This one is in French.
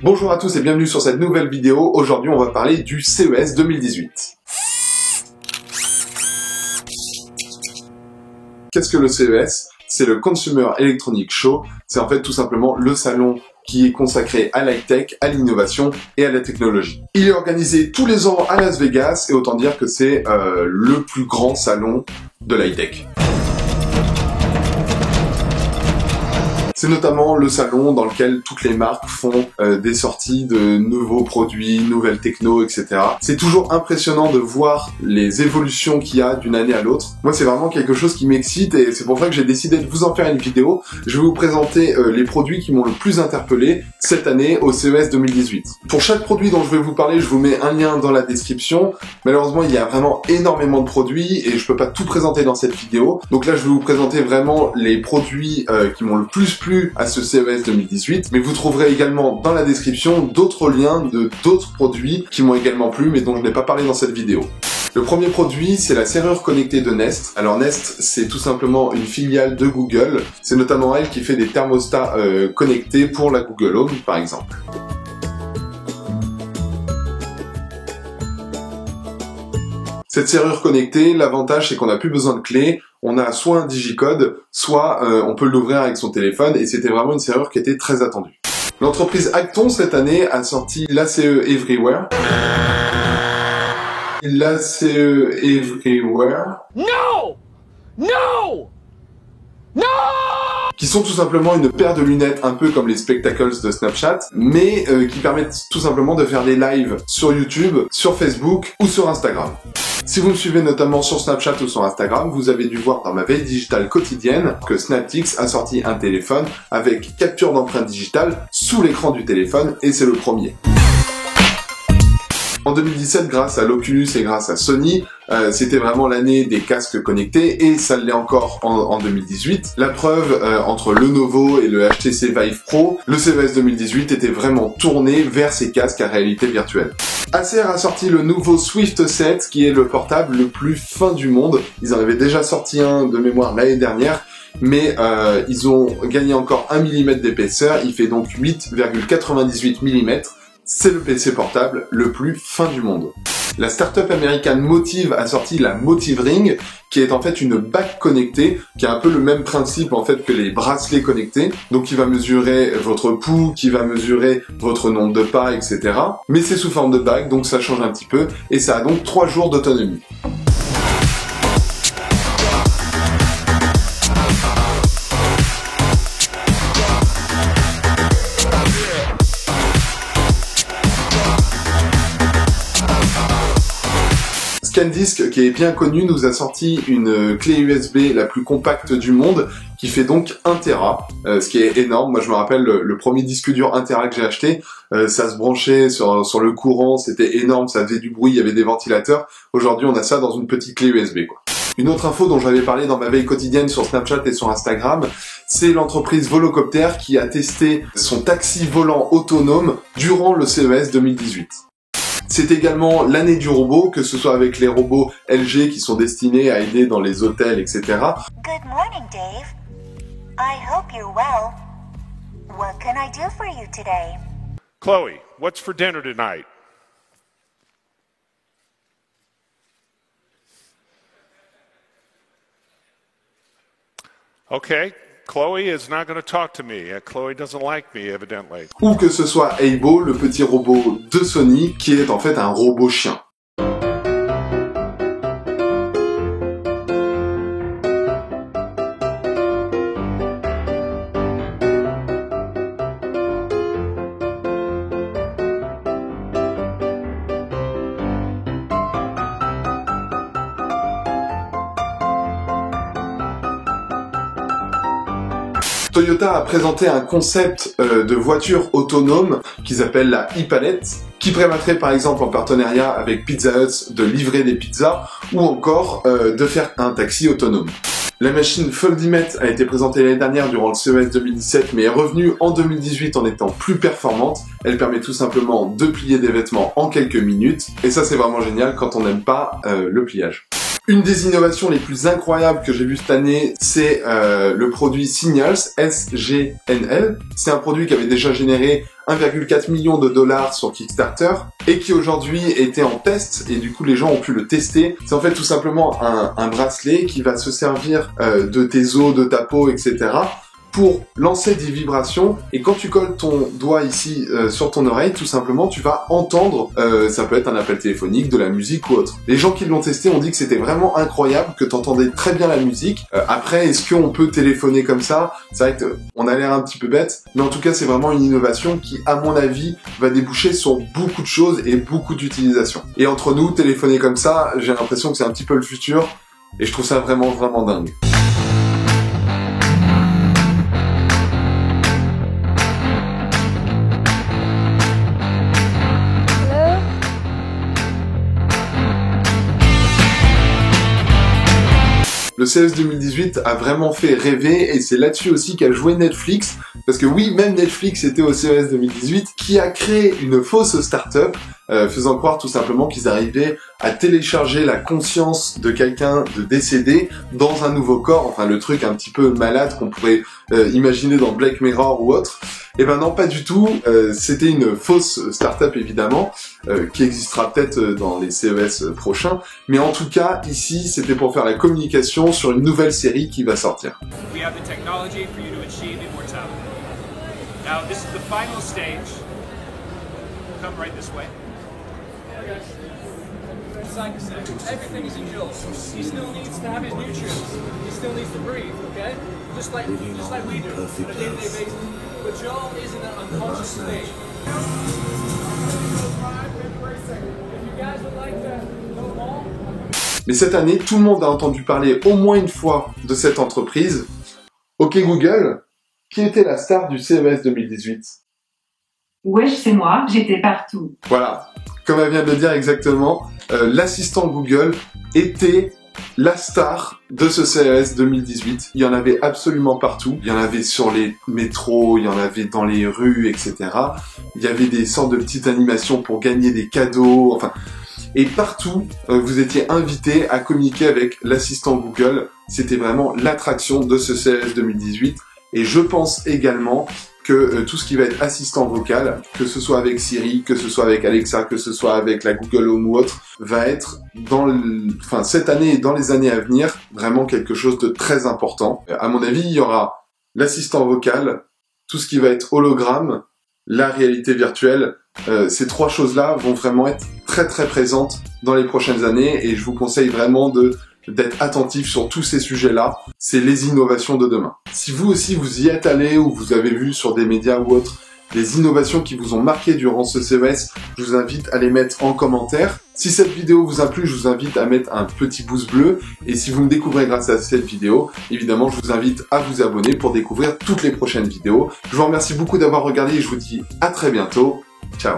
Bonjour à tous et bienvenue sur cette nouvelle vidéo. Aujourd'hui, on va parler du CES 2018. Qu'est-ce que le CES? C'est le Consumer Electronics Show. C'est en fait tout simplement le salon qui est consacré à l'high-tech, à l'innovation et à la technologie. Il est organisé tous les ans à Las Vegas et autant dire que c'est le plus grand salon de l'high-tech. C'est notamment le salon dans lequel toutes les marques font des sorties de nouveaux produits, nouvelles techno, etc. C'est toujours impressionnant de voir les évolutions qu'il y a d'une année à l'autre. Moi, c'est vraiment quelque chose qui m'excite et c'est pour ça que j'ai décidé de vous en faire une vidéo. Je vais vous présenter les produits qui m'ont le plus interpellé cette année au CES 2018. Pour chaque produit dont je vais vous parler, je vous mets un lien dans la description. Malheureusement, il y a vraiment énormément de produits et je peux pas tout présenter dans cette vidéo. Donc là, je vais vous présenter vraiment les produits qui m'ont le plus plu à ce CES 2018, mais vous trouverez également dans la description d'autres liens de d'autres produits qui m'ont également plu, mais dont je n'ai pas parlé dans cette vidéo. Le premier produit, c'est la serrure connectée de Nest. Alors Nest, c'est tout simplement une filiale de Google. C'est notamment elle qui fait des thermostats connectés pour la Google Home, par exemple. Cette serrure connectée, l'avantage c'est qu'on n'a plus besoin de clé, on a soit un digicode, soit on peut l'ouvrir avec son téléphone et c'était vraiment une serrure qui était très attendue. L'entreprise Acton cette année a sorti l'ACE Everywhere. L'ACE Everywhere. No! No! No! Qui sont tout simplement une paire de lunettes un peu comme les spectacles de Snapchat, mais qui permettent tout simplement de faire des lives sur YouTube, sur Facebook ou sur Instagram. Si vous me suivez notamment sur Snapchat ou sur Instagram, vous avez dû voir dans ma veille digitale quotidienne que Snaptix a sorti un téléphone avec capture d'empreinte digitale sous l'écran du téléphone et c'est le premier. En 2017, grâce à l'Oculus et grâce à Sony, c'était vraiment l'année des casques connectés et ça l'est encore en 2018. La preuve, entre le Lenovo et le HTC Vive Pro, le CES 2018 était vraiment tourné vers ces casques à réalité virtuelle. Acer a sorti le nouveau Swift 7 qui est le portable le plus fin du monde. Ils en avaient déjà sorti un de mémoire l'année dernière. Mais ils ont gagné encore 1 mm d'épaisseur, il fait donc 8,98 mm. C'est le PC portable le plus fin du monde. La startup américaine Motiv a sorti la Motiv Ring, qui est en fait une bague connectée, qui a un peu le même principe en fait que les bracelets connectés, donc qui va mesurer votre pouls, qui va mesurer votre nombre de pas, etc. Mais c'est sous forme de bague, donc ça change un petit peu, et ça a donc 3 jours d'autonomie. SanDisk, qui est bien connu, nous a sorti une clé USB la plus compacte du monde, qui fait donc 1 Tera, ce qui est énorme. Moi je me rappelle le premier disque dur 1 Tera que j'ai acheté, ça se branchait sur le courant, c'était énorme, ça faisait du bruit, il y avait des ventilateurs. Aujourd'hui on a ça dans une petite clé USB, quoi. Une autre info dont j'avais parlé dans ma veille quotidienne sur Snapchat et sur Instagram, c'est l'entreprise Volocopter qui a testé son taxi volant autonome durant le CES 2018. C'est également l'année du robot, que ce soit avec les robots LG qui sont destinés à aider dans les hôtels, etc. Good morning, Dave. I hope you're well. What can I do for you today? Chloe, what's for dinner tonight? Okay. Chloe is not going to talk to me. Chloe doesn't like me, evidently. Ou que ce soit Aibo, le petit robot de Sony, qui est en fait un robot chien. Toyota a présenté un concept de voiture autonome qu'ils appellent la e-palette, qui permettrait par exemple en partenariat avec Pizza Hut de livrer des pizzas ou encore de faire un taxi autonome. La machine Foldimet a été présentée l'année dernière durant le CES 2017 mais est revenue en 2018 en étant plus performante. Elle permet tout simplement de plier des vêtements en quelques minutes et ça c'est vraiment génial quand on n'aime pas le pliage. Une des innovations les plus incroyables que j'ai vu cette année, c'est le produit Signals, SGNL. C'est un produit qui avait déjà généré 1,4 million de dollars sur Kickstarter et qui aujourd'hui était en test et du coup les gens ont pu le tester. C'est en fait tout simplement un bracelet qui va se servir de tes os, de ta peau, etc. pour lancer des vibrations, et quand tu colles ton doigt ici sur ton oreille, tout simplement, tu vas entendre, ça peut être un appel téléphonique, de la musique ou autre. Les gens qui l'ont testé ont dit que c'était vraiment incroyable, que tu entendais très bien la musique. Après, est-ce qu'on peut téléphoner comme ça? C'est vrai qu'on a l'air un petit peu bête, mais en tout cas, c'est vraiment une innovation qui, à mon avis, va déboucher sur beaucoup de choses et beaucoup d'utilisations. Et entre nous, téléphoner comme ça, j'ai l'impression que c'est un petit peu le futur, et je trouve ça vraiment, vraiment dingue. Le CES 2018 a vraiment fait rêver et c'est là-dessus aussi qu'a joué Netflix, parce que oui, même Netflix était au CES 2018, qui a créé une fausse start-up, faisant croire tout simplement qu'ils arrivaient à télécharger la conscience de quelqu'un de décédé dans un nouveau corps, enfin le truc un petit peu malade qu'on pourrait imaginer dans Black Mirror ou autre. Et ben non, pas du tout, c'était une fausse start-up évidemment, qui existera peut-être dans les CES prochains, mais en tout cas, ici, c'était pour faire la communication sur une nouvelle série qui va sortir. We have the technology for you to achieve immortality. Now, this is the final stage. Come right this way. It's like I said, everything is in Joel. He still needs to have his nutrients. He still needs to breathe, okay? Just like we do on a day-to-day basis. But Joel is in an unconscious state. Mais cette année, tout le monde a entendu parler au moins une fois de cette entreprise. Ok Google, qui était la star du CES 2018? Wesh, c'est moi, j'étais partout. Voilà, comme elle vient de le dire exactement, l'assistant Google était la star de ce CES 2018. Il y en avait absolument partout. Il y en avait sur les métros, il y en avait dans les rues, etc. Il y avait des sortes de petites animations pour gagner des cadeaux, enfin... Et partout, vous étiez invité à communiquer avec l'assistant Google. C'était vraiment l'attraction de ce CES 2018. Et je pense également que tout ce qui va être assistant vocal, que ce soit avec Siri, que ce soit avec Alexa, que ce soit avec la Google Home ou autre, va être cette année et dans les années à venir, vraiment quelque chose de très important. À mon avis, il y aura l'assistant vocal, tout ce qui va être hologramme, la réalité virtuelle. Ces trois choses-là vont vraiment être très très présentes dans les prochaines années et je vous conseille vraiment d'être attentif sur tous ces sujets-là. C'est les innovations de demain. Si vous aussi vous y êtes allé ou vous avez vu sur des médias ou autres des innovations qui vous ont marqué durant ce CES, je vous invite à les mettre en commentaire. Si cette vidéo vous a plu, je vous invite à mettre un petit pouce bleu. Et si vous me découvrez grâce à cette vidéo, évidemment, je vous invite à vous abonner pour découvrir toutes les prochaines vidéos. Je vous remercie beaucoup d'avoir regardé et je vous dis à très bientôt. Ciao.